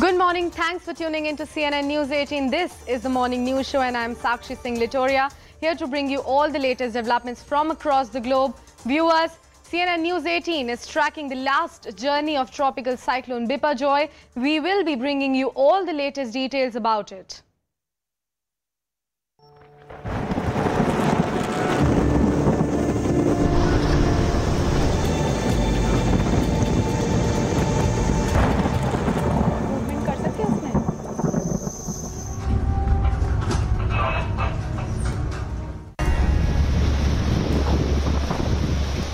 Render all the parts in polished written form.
Good morning. Thanks for tuning in to CNN News 18. This is the morning news show and I'm Sakshi Singh Litoria, here to bring you all the latest developments from across the globe. Viewers, CNN News 18 is tracking the last journey of tropical cyclone Biparjoy. We will be bringing you all the latest details about it.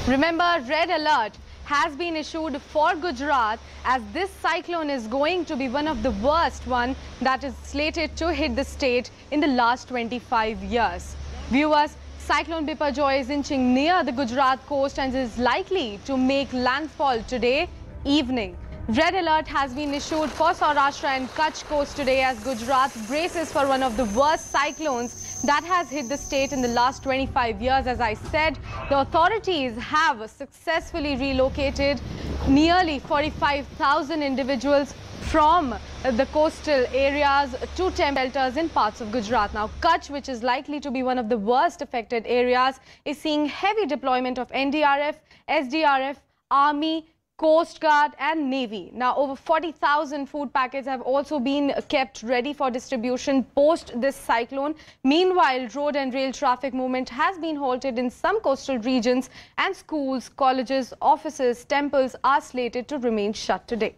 Remember, red alert has been issued for Gujarat as this cyclone is going to be one of the worst one that is slated to hit the state in the last 25 years. Viewers, cyclone Biparjoy is inching near the Gujarat coast and is likely to make landfall today evening. Red alert has been issued for Saurashtra and Kutch coast today as Gujarat braces for one of the worst cyclones that has hit the state in the last 25 years. As I said, the authorities have successfully relocated nearly 45,000 individuals from the coastal areas to temp shelters in parts of Gujarat. Now, Kutch, which is likely to be one of the worst affected areas, is seeing heavy deployment of NDRF, SDRF, Army, Coast Guard and Navy. Now, over 40,000 food packets have also been kept ready for distribution post this cyclone. Meanwhile, road and rail traffic movement has been halted in some coastal regions and schools, colleges, offices, temples are slated to remain shut today.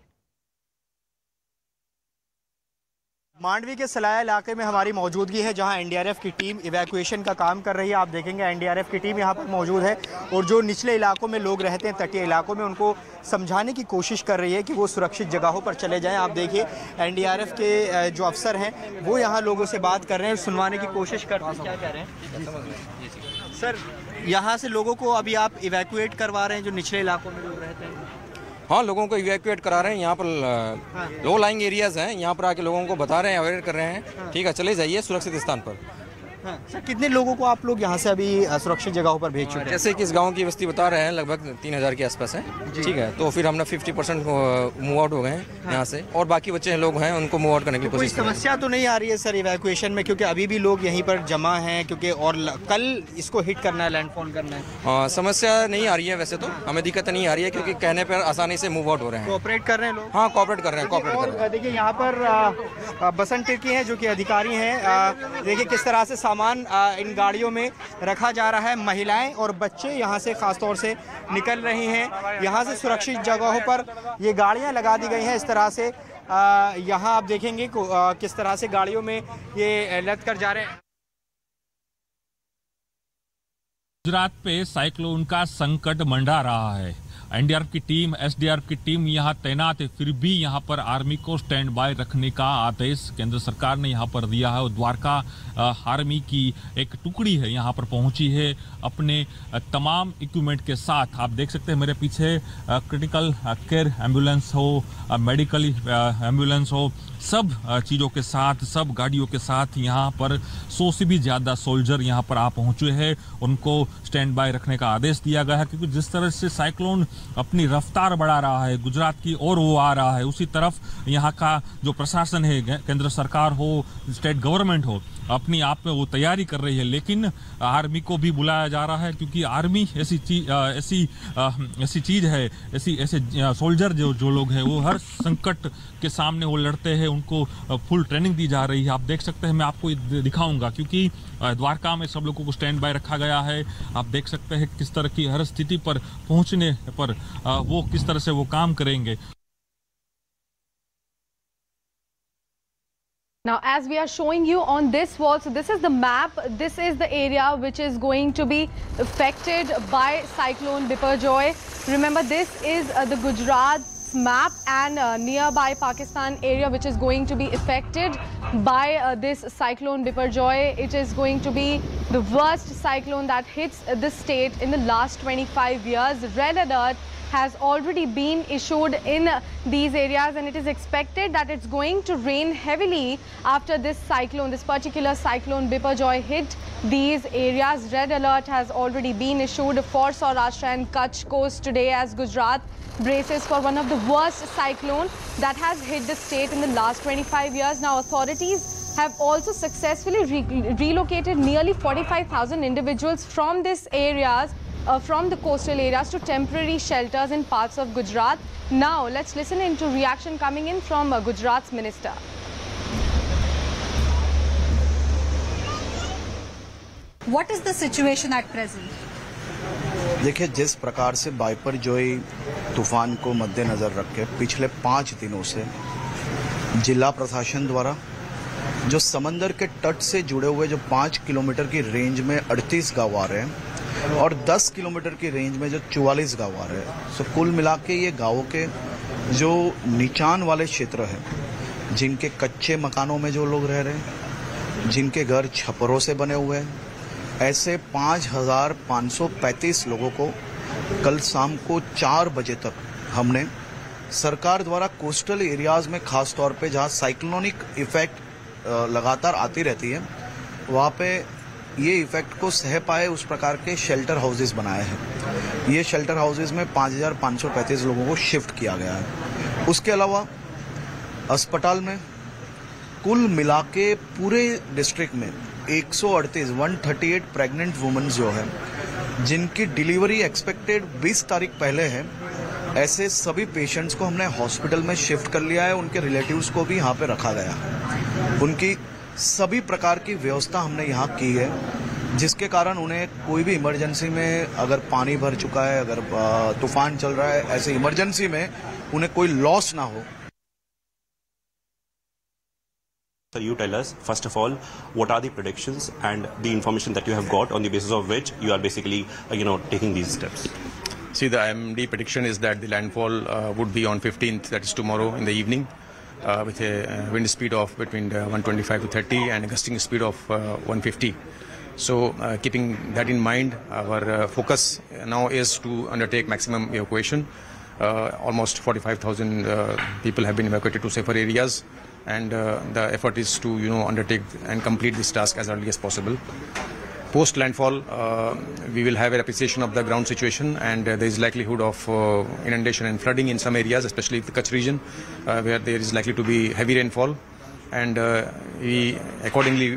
Mandvi के सलाया इलाके में हमारी मौजूदगी है जहां NDRF की team evacuation का काम कर रही है। आप देखेंगे एनडीआरएफ की टीम यहां पर मौजूद है और जो निचले इलाकों में लोग रहते हैं, तटीय इलाकों में, उनको समझाने की कोशिश कर रही है कि वो सुरक्षित जगहों पर चले जाएं। आप देखिए एनडीआरएफ के जो अफसर हैं वो यहां लोगों से बात कर रहे हैं और सुनवाने की कोशिश कर रहे हैं। क्या कह रहे हैं सर? यहाँ से लोगों को अभी आप इवैक्यूएट करवा रहे हैं जो निचले इलाकों में लोग रहते हैं? हाँ, लोगों को इवैक्यूएट करा रहे हैं। यहाँ पर लो लाइंग एरियाज हैं, यहाँ पर आके लोगों को बता रहे हैं, अवेयर कर रहे हैं। ठीक है, चले जाइए सुरक्षित स्थान पर। सर, कितने लोगों को आप लोग यहाँ से अभी सुरक्षित जगहों पर भेज चुके हैं? जैसे कि इस गांव की बस्ती बता रहे हैं लगभग 3000 के आसपास है। ठीक है, तो फिर हमने 50% मूव आउट हो गए हैं यहाँ से और बाकी बच्चे लोग हैं उनको मूव आउट करने की कोशिश। कोई समस्या तो नहीं आ रही है सर इवैक्यूएशन में, क्योंकि अभी भी लोग यहीं पर जमा हैं, क्योंकि और कल इसको हिट करना है, लैंडफॉल करना है? समस्या नहीं आ रही है, वैसे तो हमें दिक्कत नहीं आ रही है क्योंकि कहने पर आसानी से मूव आउट हो रहे हैं। कोऑपरेट कर रहे हैं लोग? हाँ, कोऑपरेट कर रहे हैं। देखिए यहाँ पर बसंत टिर्की हैं जो कि अधिकारी हैं। देखिए किस तरह से सामान गाड़ियों में रखा जा रहा है। महिलाएं और बच्चे यहां से खासतौर से निकल रही हैं। यहां से सुरक्षित जगहों पर ये गाड़ियां लगा दी गई हैं। इस तरह से यहां आप देखेंगे किस तरह से गाड़ियों में ये लद कर जा रहे हैं। गुजरात पे साइक्लोन का संकट मंडरा रहा है। एनडीआरएफ की टीम, एसडीआरएफ की टीम यहाँ तैनात है, फिर भी यहाँ पर आर्मी को स्टैंड बाय रखने का आदेश केंद्र सरकार ने यहाँ पर दिया है। द्वारका आर्मी की एक टुकड़ी है यहाँ पर पहुंची है अपने तमाम इक्विपमेंट के साथ। आप देख सकते हैं मेरे पीछे क्रिटिकल केयर एम्बुलेंस हो, मेडिकल एम्बुलेंस हो, सब चीज़ों के साथ, सब गाड़ियों के साथ यहाँ पर 100 से भी ज़्यादा सोल्जर यहाँ पर आ पहुँचे हैं। उनको स्टैंड बाय रखने का आदेश दिया गया है क्योंकि जिस तरह से साइक्लोन अपनी रफ्तार बढ़ा रहा है गुजरात की और वो आ रहा है, उसी तरफ यहाँ का जो प्रशासन है, केंद्र सरकार हो, स्टेट गवर्नमेंट हो, अपनी आप में वो तैयारी कर रही है। लेकिन आर्मी को भी बुलाया जा रहा है क्योंकि आर्मी ऐसी चीज़ है, ऐसे सोल्जर जो लोग हैं वो हर संकट के सामने वो लड़ते हैं, उनको फुल ट्रेनिंग दी जा रही है। आप देख सकते हैं, मैं आपको दिखाऊंगा क्योंकि द्वारका में सब लोगों को स्टैंड बाय रखा गया है। आप देख सकते हैं किस तरह की हर स्थिति पर पहुंचने पर वो किस तरह से वो काम करेंगे। Now, as we are showing you on this wall, so this is the map. This is the area which is going to be affected by cyclone Biparjoy. Remember, this is the Gujarat map and nearby Pakistan area which is going to be affected by this cyclone Biparjoy. It is going to be the worst cyclone that hits the state in the last 25 years. Red alert has already been issued in these areas, and it is expected that it's going to rain heavily after this cyclone, this particular cyclone Biparjoy hit these areas. Red alert has already been issued for Saurashtra and Kutch coast today as Gujarat braces for one of the worst cyclones that has hit the state in the last 25 years. Now, authorities have also successfully relocated nearly 45,000 individuals from these areas, from the coastal areas, to temporary shelters in parts of Gujarat. Now, let's listen into reaction coming in from Gujarat's minister. What is the situation at present? देखिए, जिस प्रकार से बाइपरजॉय तूफान को मद्देनज़र रख के पिछले 5 दिनों से जिला प्रशासन द्वारा जो समंदर के तट से जुड़े हुए जो 5 किलोमीटर की रेंज में 38 गांव आ रहे हैं और 10 किलोमीटर की रेंज में जो 44 गांव आ रहे हैं, सो कुल मिला के ये गांवों के जो नीचान वाले क्षेत्र हैं, जिनके कच्चे मकानों में जो लोग रह रहे हैं, जिनके घर छपरों से बने हुए हैं, ऐसे 5,535 लोगों को कल शाम को 4 बजे तक हमने सरकार द्वारा कोस्टल एरियाज में खास तौर पे जहां साइक्लोनिक इफेक्ट लगातार आती रहती है, वहाँ पे ये इफेक्ट को सह पाए उस प्रकार के शेल्टर हाउसेस बनाए हैं। ये शेल्टर हाउसेस में 5,535 लोगों को शिफ्ट किया गया है। उसके अलावा अस्पताल में कुल मिला के पूरे डिस्ट्रिक्ट में 138 प्रेग्नेंट वुमेन्स जो है, जिनकी डिलीवरी एक्सपेक्टेड 20 तारीख पहले है, ऐसे सभी पेशेंट्स को हमने हॉस्पिटल में शिफ्ट कर लिया है। उनके रिलेटिव्स को भी यहाँ पे रखा गया है। उनकी सभी प्रकार की व्यवस्था हमने यहाँ की है, जिसके कारण उन्हें कोई भी इमरजेंसी में अगर पानी भर चुका है, अगर तूफान चल रहा है, ऐसे इमरजेंसी में उन्हें कोई लॉस ना हो। So you tell us, first of all, what are the predictions and the information that you have got on the basis of which you are basically, taking these steps? See, the IMD prediction is that the landfall would be on 15th, that is tomorrow in the evening, with a wind speed of between 125 to 30 and a gusting speed of 150. So, keeping that in mind, our focus now is to undertake maximum evacuation. Almost 45,000 people have been evacuated to safer areas. And the effort is to undertake and complete this task as early as possible. Post landfall, we will have an appreciation of the ground situation, and there is likelihood of inundation and flooding in some areas, especially the Kutch region, where there is likely to be heavy rainfall, and we accordingly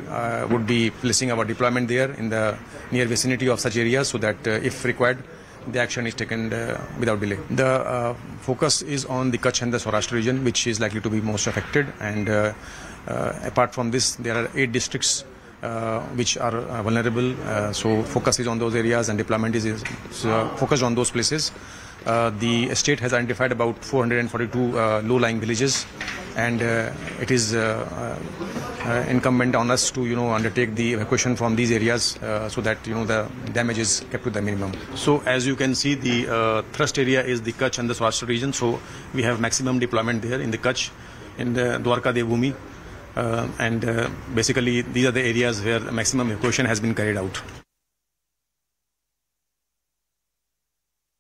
would be placing our deployment there in the near vicinity of such areas, so that if required, the action is taken without delay. The focus is on the Kutch and the Saurashtra region, which is likely to be most affected. And apart from this, there are 8 districts which are vulnerable. So focus is on those areas, and deployment is focused on those places. The state has identified about 442 low-lying villages, and it is incumbent on us to undertake the evacuation from these areas so that the damage is kept to the minimum. So as you can see, the thrust area is the Kutch and the Saurashtra region. So we have maximum deployment there in the Kutch, in the Dwarka Devbhumi, and basically these are the areas where maximum evacuation has been carried out.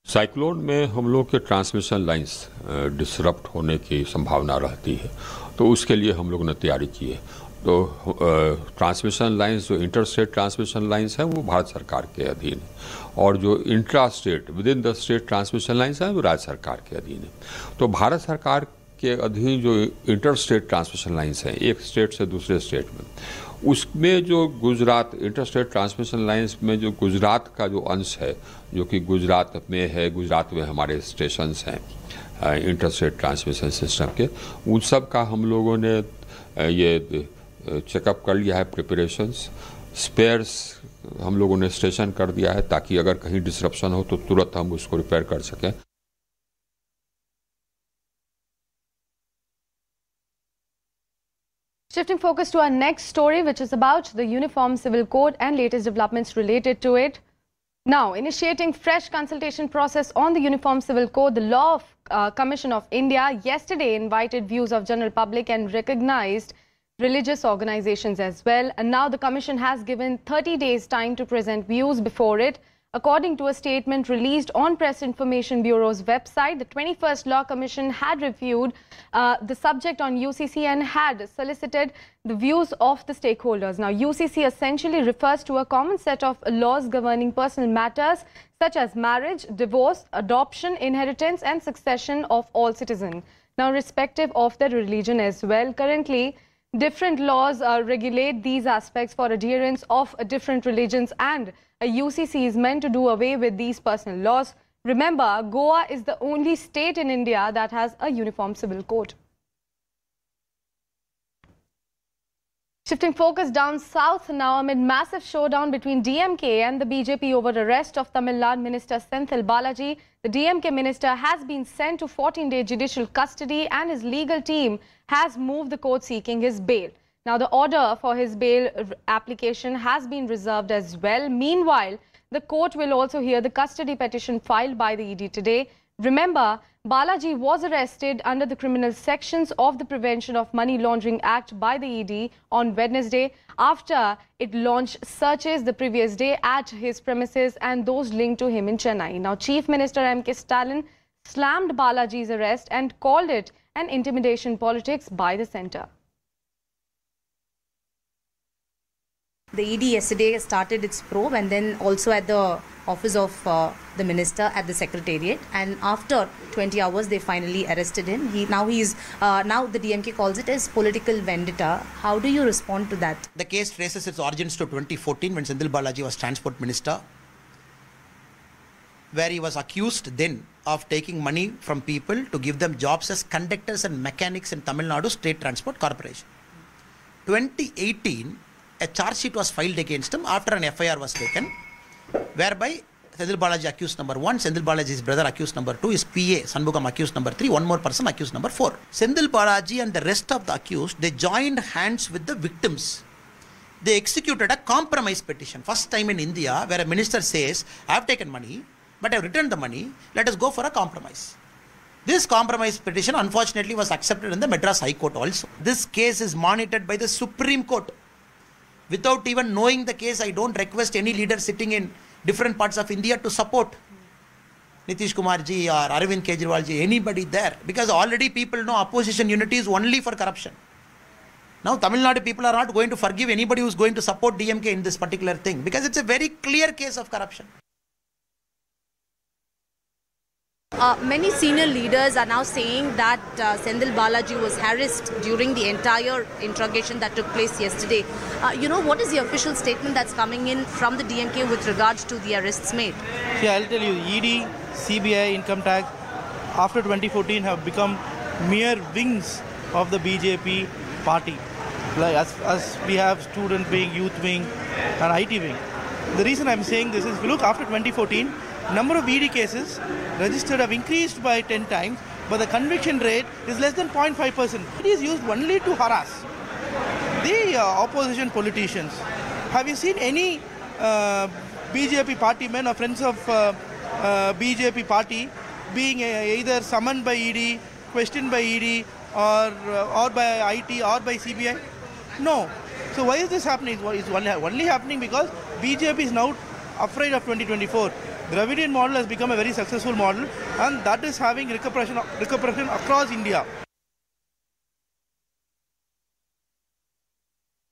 Cyclone में हम लोग के transmission lines disrupt होने की संभावना रहती है, तो उसके लिए हम लोग ने तैयारी की है। तो ट्रांसमिशन लाइंस जो इंटर स्टेट ट्रांसमिशन लाइंस हैं वो भारत सरकार के अधीन है, और जो intra state with in the state transmission lines हैं वो राज्य सरकार के अधीन है। तो भारत सरकार के अधीन जो इंटर स्टेट ट्रांसमिशन लाइंस हैं, एक स्टेट से दूसरे स्टेट में, उसमें जो Gujarat inter state transmission lines में जो गुजरात का जो अंश है, जो कि गुजरात में है, गुजरात में हमारे स्टेशंस हैं इंटर स्टेट ट्रांसमिशन सिस्टम के, उन सब का हम लोगों ने ये चेकअप कर लिया है, प्रिपरेशंस, स्पेयर्स हम लोगों ने स्टेशन कर दिया है, ताकि अगर कहीं डिसरप्शन हो तो तुरंत हम उसको रिपेयर कर सकें। Shifting focus to our next story, which is about the Uniform Civil Code and latest developments related to it. Now, initiating fresh consultation process on the Uniform Civil Code, the Law Commission of India yesterday invited views of general public and recognized religious organizations as well. And now the Commission has given 30 days time to present views before it. According to a statement released on Press Information Bureau's website, the 21st Law Commission had reviewed the subject on UCC and had solicited the views of the stakeholders. Now, UCC essentially refers to a common set of laws governing personal matters such as marriage, divorce, adoption, inheritance and succession of all citizens. Now, irrespective of their religion as well. Currently, different laws regulate these aspects for adherents of different religions, and a UCC is meant to do away with these personal laws. Remember, Goa is the only state in India that has a uniform civil code. Shifting focus down south now, amid massive showdown between DMK and the BJP over arrest of Tamil Nadu Minister Senthil Balaji, the DMK minister has been sent to 14-day judicial custody and his legal team has moved the court seeking his bail. Now, the order for his bail application has been reserved as well. Meanwhile, the court will also hear the custody petition filed by the ED today. Remember, Balaji was arrested under the criminal sections of the Prevention of Money Laundering Act by the ED on Wednesday after it launched searches the previous day at his premises and those linked to him in Chennai. Now, Chief Minister M.K. Stalin slammed Balaji's arrest and called it an intimidation politics by the centre. The ED yesterday started its probe and then also at the office of the minister at the Secretariat, and after 20 hours they finally arrested him. Now the DMK calls it as political vendetta. How do you respond to that? The case traces its origins to 2014 when Senthil Balaji was Transport Minister, where he was accused then of taking money from people to give them jobs as conductors and mechanics in Tamil Nadu State Transport Corporation. 2018, a charge sheet was filed against him after an FIR was taken, whereby Senthil Balaji accused number 1, Senthil Balaji's brother accused number 2, his PA Sanbugam accused number 3, one more person accused number 4. Senthil Balaji and the rest of the accused, they joined hands with the victims. They executed a compromise petition. First time in India where a minister says, I have taken money, but I have returned the money, let us go for a compromise. This compromise petition unfortunately was accepted in the Madras High Court also. This case is monitored by the Supreme Court. Without even knowing the case, I don't request any leader sitting in different parts of India to support Nitish Kumar ji or Aravind Kejriwal ji, anybody there. Because already people know opposition unity is only for corruption. Now Tamil Nadu people are not going to forgive anybody who is going to support DMK in this particular thing. Because it's a very clear case of corruption. Many senior leaders are now saying that Senthil Balaji was harassed during the entire interrogation that took place yesterday. What is the official statement that's coming in from the DMK with regards to the arrests made? Yeah, I'll tell you, ED, CBI, Income Tax, after 2014 have become mere wings of the BJP party. Like as we have student wing, youth wing and IT wing. The reason I'm saying this is, if you look after 2014, number of ED cases registered have increased by 10 times, but the conviction rate is less than 0.5%. It is used only to harass the opposition politicians. Have you seen any BJP party men or friends of BJP party being either summoned by ED, questioned by ED, or by IT or by CBI? No. So why is this happening? It's only happening because BJP is now afraid of 2024. The Dravidian model has become a very successful model, and that is having repercussion across India.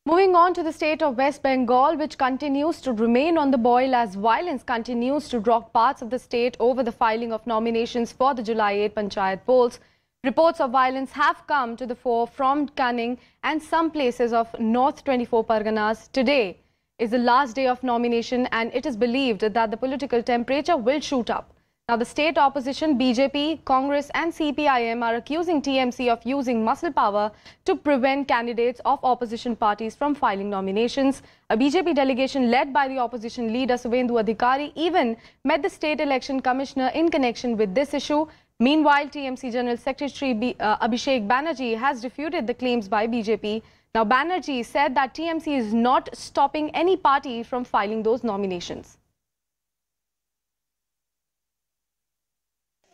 Moving on to the state of West Bengal, which continues to remain on the boil as violence continues to rock parts of the state over the filing of nominations for the July 8 Panchayat polls. Reports of violence have come to the fore from Canning and some places of North 24 Parganas. Today is the last day of nomination and it is believed that the political temperature will shoot up. Now, the state opposition BJP, Congress and CPIM are accusing TMC of using muscle power to prevent candidates of opposition parties from filing nominations. A BJP delegation led by the opposition leader Suvendu Adhikari even met the state election commissioner in connection with this issue. Meanwhile, TMC General Secretary Abhishek Banerjee has refuted the claims by BJP. Now, Banerjee said that TMC is not stopping any party from filing those nominations.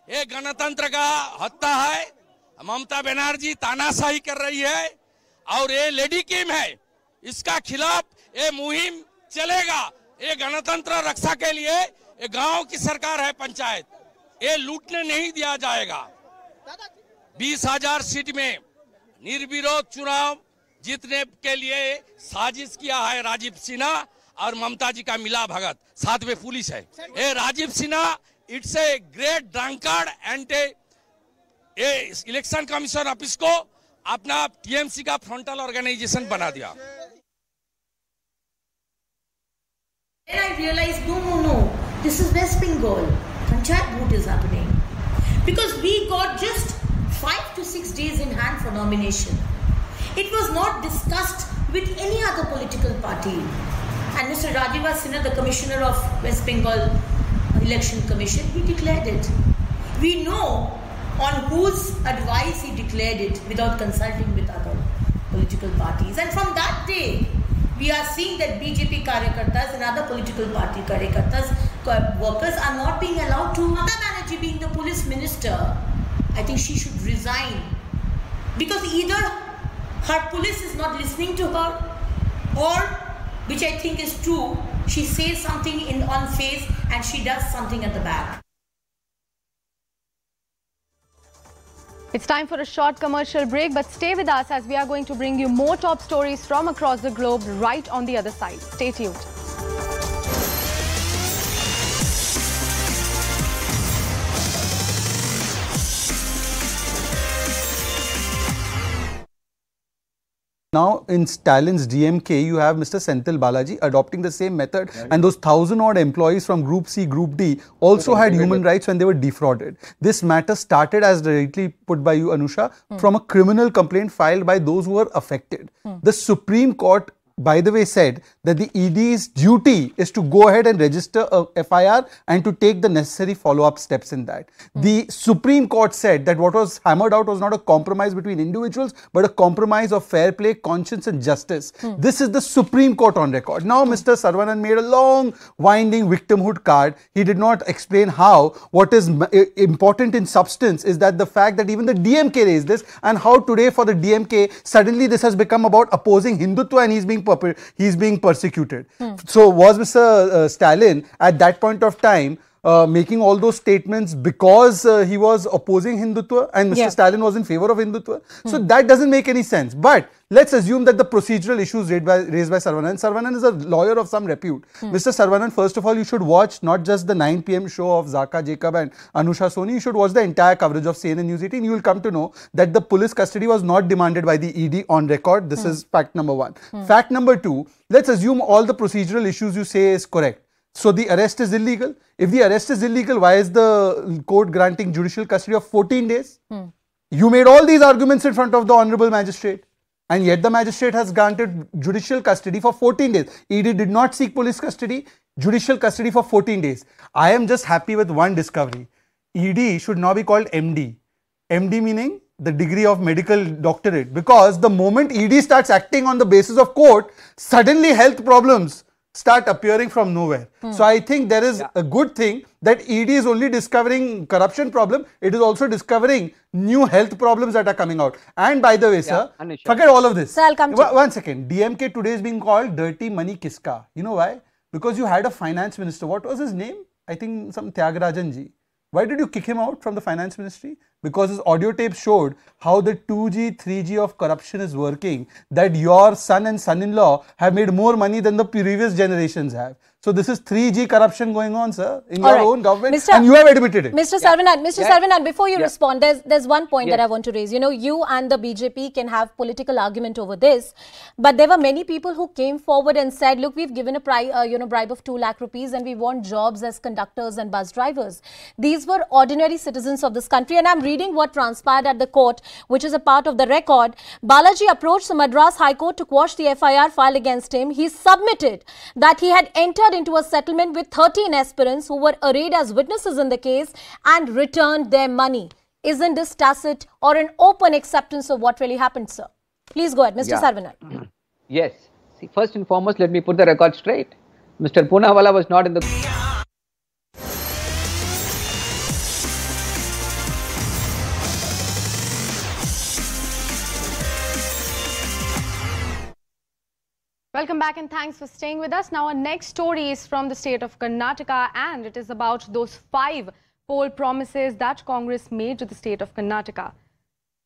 ये गणतंत्र का हत्या है। ममता बनर्जी तानाशाही कर रही है और ये लेडी किम है, इसका खिलाफ ये मुहिम चलेगा। ये गणतंत्र रक्षा के लिए ये गांव की सरकार है पंचायत, ये लूटने नहीं दिया जाएगा। 20,000 सीट में निर्विरोध चुनाव जीतने के लिए साजिश किया है राजीव सिन्हा और ममता जी का मिला भगत, साथ में पुलिस है। ये Rajeev Sinha it's a great drunkard and ये इलेक्शन कमीशन ऑफिस को अपना टीएमसी का फ्रंटल ऑर्गेनाइजेशन बना दिया। Then I realized, no, this is West Bengal. Panchayat vote is happening. Because we got just 5 to 6 days in hand for nomination. It was not discussed with any other political party. And Mr. Rajiv Sinha, the Commissioner of West Bengal Election Commission, he declared it. We know on whose advice he declared it without consulting with other political parties. And from that day, we are seeing that BJP Karyakartas and other political party Karyakartas, workers are not being allowed to. Mamata Banerjee being the police minister, I think she should resign. Because either her police is not listening to her, or, which I think is true, she says something on face and she does something at the back. It's time for a short commercial break, but stay with us as we are going to bring you more top stories from across the globe right on the other side. Stay tuned. Now in Stalin's DMK, you have Mr. Senthil Balaji adopting the same method, and those 1,000-odd employees from Group C, Group D also had human rights when they were defrauded. This matter started, as rightly put by you, Anusha, from a criminal complaint filed by those who were affected. The Supreme Court, by the way, said that the ED's duty is to go ahead and register a FIR and to take the necessary follow-up steps in that. The Supreme Court said that what was hammered out was not a compromise between individuals, but a compromise of fair play, conscience and justice. This is the Supreme Court on record. Now, Mr. Saravanan made a long, winding victimhood card. He did not explain how. What is important in substance is that the fact that even the DMK raised this, and how today for the DMK, suddenly this has become about opposing Hindutva and he's being persecuted. So was Mr. Stalin at that point of time making all those statements because he was opposing Hindutva and Mr. Stalin was in favor of Hindutva? So that doesn't make any sense. But let's assume that the procedural issues raised by Saravanan. Saravanan is a lawyer of some repute. Mr. Saravanan, first of all, you should watch not just the 9 PM show of Zaka Jacob and Anusha Soni. You should watch the entire coverage of CNN News 18. You will come to know that the police custody was not demanded by the ED on record. This is fact number one. Fact number two, let's assume all the procedural issues you say is correct. So the arrest is illegal. If the arrest is illegal, why is the court granting judicial custody of 14 days? You made all these arguments in front of the Honorable Magistrate. And yet the magistrate has granted judicial custody for 14 days. ED did not seek police custody, judicial custody for 14 days. I am just happy with one discovery. ED should now be called MD. MD meaning the degree of medical doctorate. Because the moment ED starts acting on the basis of court, suddenly health problems start appearing from nowhere. So I think there is a good thing that ED is only discovering corruption problem. It is also discovering new health problems that are coming out. And by the way, sir, forget all of this. Sir, I'll come to one second. DMK today is being called Dirty Money Kiska. You know why? Because you had a finance minister. What was his name? I think some Tyagarajan ji. Why did you kick him out from the finance ministry? Because his audio tape showed how the 2G, 3G of corruption is working, that your son and son-in-law have made more money than the previous generations have. So this is 3G corruption going on, sir, in your own government, and you have admitted it. Mr. Saravanan, before you respond, there's one point that I want to raise. You know, you and the BJP can have political argument over this, but there were many people who came forward and said, look, we've given a bribe of 2 lakh rupees and we want jobs as conductors and bus drivers. These were ordinary citizens of this country, and I'm reading what transpired at the court, which is a part of the record. Balaji approached the Madras High Court to quash the FIR filed against him. He submitted that he had entered into a settlement with 13 aspirants who were arrayed as witnesses in the case and returned their money. Isn't this tacit or an open acceptance of what really happened, sir? Please go ahead, Mr. Saravanan. Yes. See, first and foremost, let me put the record straight. Mr. Poonawalla was not in the... Welcome back and thanks for staying with us. Now our next story is from the state of Karnataka, and it is about those 5 poll promises that Congress made to the state of Karnataka.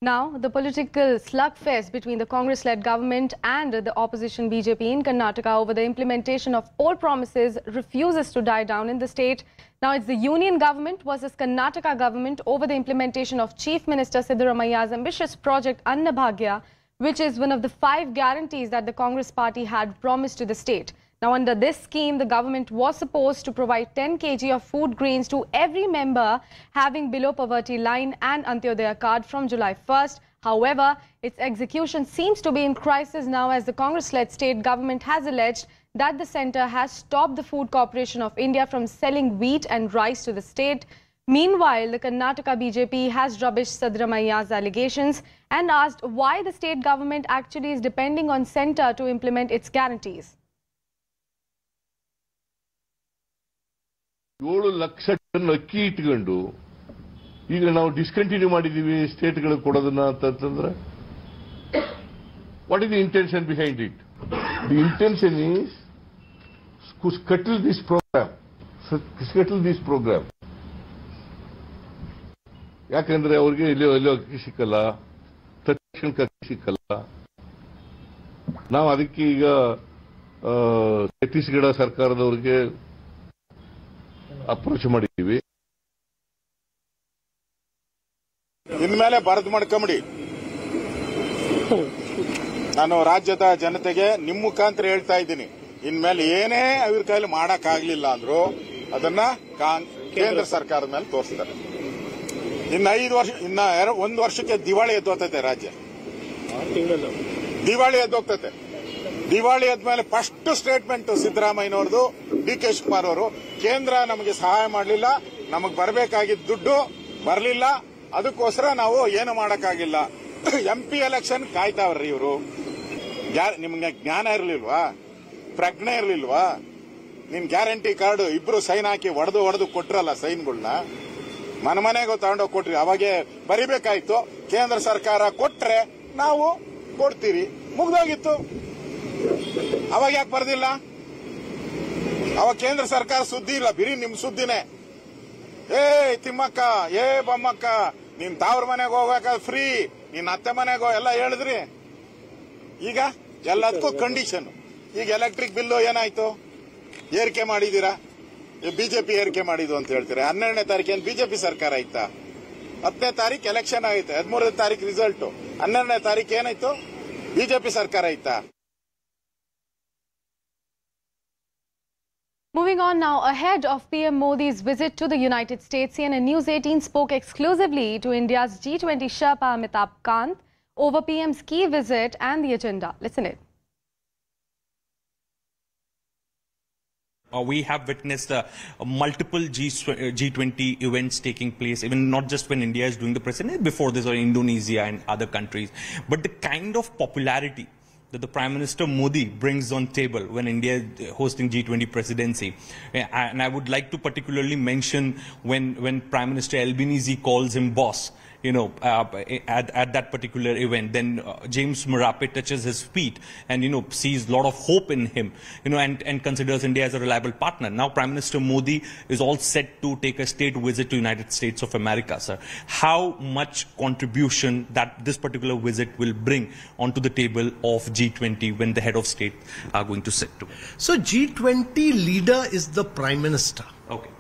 Now, the political slugfest between the Congress-led government and the opposition BJP in Karnataka over the implementation of poll promises refuses to die down in the state. Now, it's the union government versus Karnataka government over the implementation of Chief Minister Siddaramaia's ambitious project Annabhagya, which is one of the 5 guarantees that the Congress party had promised to the state. Now, under this scheme, the government was supposed to provide 10 kg of food grains to every member having below poverty line and Antyodaya card from July 1st. However, its execution seems to be in crisis now, as the Congress-led state government has alleged that the centre has stopped the Food Corporation of India from selling wheat and rice to the state. Meanwhile, the Karnataka BJP has rubbished Siddaramaia's allegations and asked why the state government actually is depending on centre to implement its guarantees. 7 lakh ton ಅಕ್ಕಿ ಇಟ್ಕೊಂಡು ಈಗ ನಾವು discontinue ಮಾಡಿದೀವಿ ಸ್ಟೇಟ್ಗಳಿಗೆ ಕೊಡೋದನ್ನ ಅಂತಂದ್ರೆ what is the intention behind it? The intention is to scuttle this programme. ಯಾಕಂದ್ರೆ ಅವ್ರಿಗೆ ಎಲ್ಲೋ ಅಕ್ಕಿ ಸಿಕ್ಕಲ್ಲ, ತಕ್ಷಣಕ್ಕೆ ಅಕ್ಕಿ ಸಿಕ್ಕಲ್ಲ. ನಾವು ಅದಕ್ಕೆ ಈಗ ಛತ್ತೀಸ್ಗಢ ಸರ್ಕಾರದವ್ರಿಗೆ ಅಪ್ರೋಚ್ ಮಾಡಿದ್ದೀವಿ. ಇನ್ಮೇಲೆ ಬರದ್ ಮಾಡ್ಕೊಂಬಿಡಿ. ನಾನು ರಾಜ್ಯದ ಜನತೆಗೆ ನಿಮ್ಮ ಮುಖಾಂತರ ಹೇಳ್ತಾ ಇದ್ದೀನಿ, ಇನ್ಮೇಲೆ ಏನೇ ಅವ್ರ ಕೈಲಿ ಮಾಡಕ್ ಆಗ್ಲಿಲ್ಲ ಅಂದ್ರು ಅದನ್ನ ಕೇಂದ್ರ ಸರ್ಕಾರದ ಮೇಲೆ ತೋರಿಸ್ತಾರೆ. ಇನ್ನು 5 ವರ್ಷ, ಇನ್ನ 1 ವರ್ಷಕ್ಕೆ ದಿವಾಳಿ ಎದ್ದೋಗ್ತೈತೆ ರಾಜ್ಯ. ದಿವಾಳಿ ಎದ್ದೋಗ್ತೈತೆ. ದಿವಾಳಿ ಆದ್ಮೇಲೆ ಫಸ್ಟ್ ಸ್ಟೇಟ್ಮೆಂಟ್ ಸಿದ್ದರಾಮಯ್ಯನವ್ರದ್ದು, ಡಿ.ಕೆ. ಶಿವಕುಮಾರ್ ಅವರು, ಕೇಂದ್ರ ನಮಗೆ ಸಹಾಯ ಮಾಡಲಿಲ್ಲ, ನಮಗೆ ಬರಬೇಕಾಗಿದ್ದ ದುಡ್ಡು ಬರಲಿಲ್ಲ, ಅದಕ್ಕೋಸ್ಕರ ನಾವು ಏನು ಮಾಡಕ್ಕಾಗಿಲ್ಲ. MP ಎಲೆಕ್ಷನ್ ಕಾಯ್ತಾವ್ರಿ ಇವರು. ನಿಮ್ಗೆ ಜ್ಞಾನ ಇರಲಿಲ್ವಾ? ಪ್ರಜ್ಞೆ ಇರಲಿಲ್ವಾ? ನಿಮ್ ಗ್ಯಾರಂಟಿ ಕಾರ್ಡ್ ಇಬ್ರು ಸೈನ್ ಹಾಕಿ ಹೊಡೆದು ಕೊಟ್ರಲ್ಲ ಸೈನ್ಗಳನ್ನ, ಮನೆಗೆ ತಗೊಂಡೋಗಿ ಕೊಟ್ರಿ. ಅವಾಗೆ ಬರಿಬೇಕಾಯ್ತು, ಕೇಂದ್ರ ಸರ್ಕಾರ ಕೊಟ್ರೆ ನಾವು ಕೊಡ್ತೀರಿ, ಮುಗ್ದೋಗಿತ್ತು. ಅವಾಗ ಯಾಕೆ ಬರ್ದಿಲ್ಲ? ಅವಾಗ ಕೇಂದ್ರ ಸರ್ಕಾರ ಸುದ್ದಿ ಇಲ್ಲ, ಬಿರಿ ನಿಮ್ ಸುದ್ದಿನೇ. ಏ ತಿಮ್ಮಕ್ಕ, ಏ ಬೊಮ್ಮಕ್ಕ, ನಿನ್ ತಾವ್ರ ಮನೆಗೆ ಹೋಗ್ಬೇಕಾದ್ರೆ ಫ್ರೀ, ನಿನ್ ಅತ್ತೆ ಮನೆಗೋ ಎಲ್ಲ ಹೇಳಿದ್ರಿ. ಈಗ ಎಲ್ಲದಕ್ಕೂ ಕಂಡೀಷನ್. ಈಗ ಎಲೆಕ್ಟ್ರಿಕ್ ಬಿಲ್ಲು ಏನಾಯ್ತು? ಏರಿಕೆ ಮಾಡಿದೀರಾ? ಬಿಜೆಪಿ ಏರಿಕೆ ಮಾಡಿದ್ದು ಅಂತ ಹೇಳ್ತೀರಾ. 12ನೇ ತಾರೀಕೇನು ಬಿಜೆಪಿ ಸರ್ಕಾರ ಆಯ್ತಾ? 10ನೇ ತಾರೀಕು ಎಲೆಕ್ಷನ್ ಆಯ್ತು, 13ನೇ ತಾರೀಕು ರಿಸಲ್ಟ್, 12ನೇ ತಾರೀಕು ಏನಾಯ್ತು? ಬಿಜೆಪಿ ಸರ್ಕಾರ ಆಯ್ತಾ? Moving on now, ahead of PM Modi's visit to the United States, CNN News 18 spoke exclusively to India's G20 Sherpa Amitabh Kant over PM's key visit and the agenda. Listen in. We have witnessed multiple G20 events taking place, even not just when India is doing the president, before this, or Indonesia and other countries. But the kind of popularity that the Prime Minister Modi brings on table when India is hosting G20 presidency. And I would like to particularly mention when Prime Minister Albanese calls him boss, you know, at that particular event. Then James Marape touches his feet and, you know, sees a lot of hope in him, you know, and considers India as a reliable partner. Now Prime Minister Modi is all set to take a state visit to United States of America, sir. How much contribution that this particular visit will bring onto the table of G20 when the head of state are going to sit together? So G20 leader is the Prime Minister. Okay.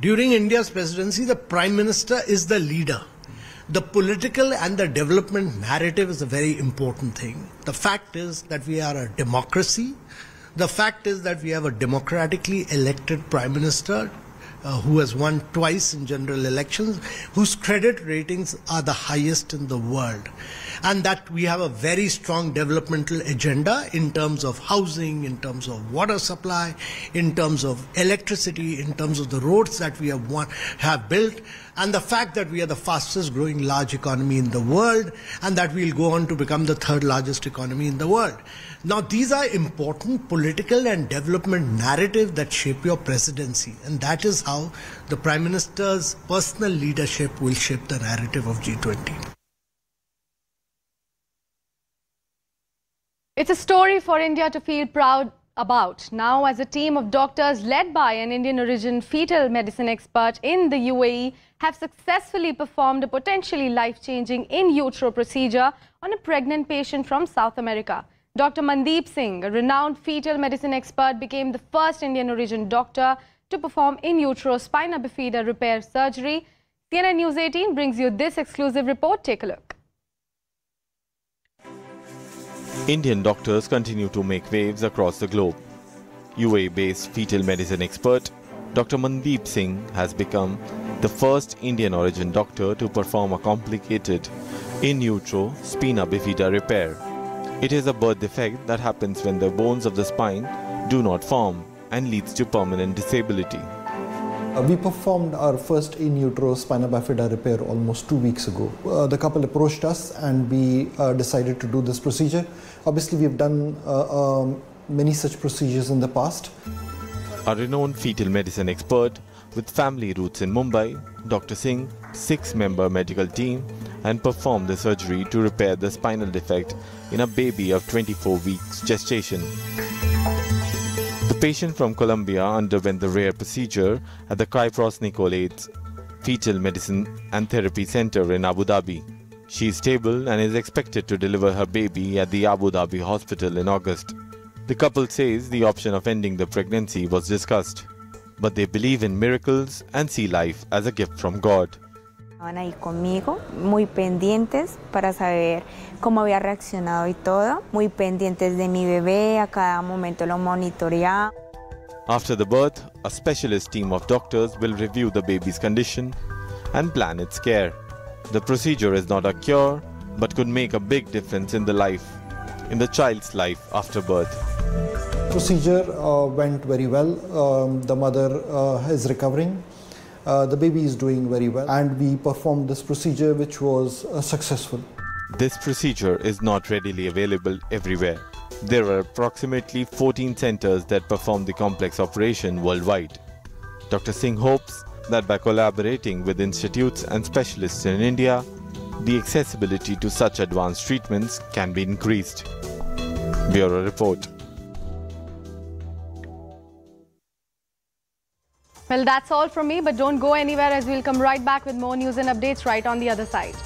During India's presidency, the Prime Minister is the leader. The political and the development narrative is a very important thing. The fact is that we are a democracy. The fact is that we have a democratically elected Prime Minister who has won twice in general elections, whose credit ratings are the highest in the world. And that we have a very strong developmental agenda in terms of housing, in terms of water supply, in terms of electricity, in terms of the roads that we have built, and the fact that we are the fastest growing large economy in the world, and that we'll go on to become the 3rd largest economy in the world. Now, these are important political and development narrative that shape your presidency, and that is how the Prime Minister's personal leadership will shape the narrative of G20. It's a story for India to feel proud about. Now, as a team of doctors led by an Indian origin fetal medicine expert in the UAE have successfully performed a potentially life-changing in utero procedure on a pregnant patient from South America. Dr. Mandeep Singh, a renowned fetal medicine expert, became the first Indian origin doctor to perform in utero spina bifida repair surgery. CNN News 18 brings you this exclusive report. Take a look. Indian doctors continue to make waves across the globe. UAE-based fetal medicine expert Dr. Mandeep Singh has become the first Indian origin doctor to perform a complicated in utero spina bifida repair. It is a birth defect that happens when the bones of the spine do not form and leads to permanent disability. We performed our first in utero spina bifida repair almost 2 weeks ago. The couple approached us and we decided to do this procedure. Obviously, we've done many such procedures in the past. A renowned fetal medicine expert with family roots in Mumbai, Dr. Singh, 6-member medical team and performed the surgery to repair the spinal defect in a baby of 24 weeks gestation. The patient from Colombia underwent the rare procedure at the Kypros Nicolates Fetal Medicine and Therapy Center in Abu Dhabi. She is stable and is expected to deliver her baby at the Abu Dhabi hospital in August. The couple says the option of ending the pregnancy was discussed, but they believe in miracles and see life as a gift from God. Estaban ahí conmigo, muy pendientes para saber cómo había reaccionado y todo, muy pendientes de mi bebé, a cada momento lo monitoreaba. After the birth, a specialist team of doctors will review the baby's condition and plan its care. The procedure is not a cure, but could make a big difference in the child's life after birth. Procedure went very well. The mother is recovering. The baby is doing very well, and we performed this procedure which was successful. This procedure is not readily available everywhere. There are approximately 14 centers that perform the complex operation worldwide. Dr. Singh hopes that by collaborating with institutes and specialists in India, the accessibility to such advanced treatments can be increased. Bureau Report. Well, that's all from me, but don't go anywhere as we'll come right back with more news and updates right on the other side.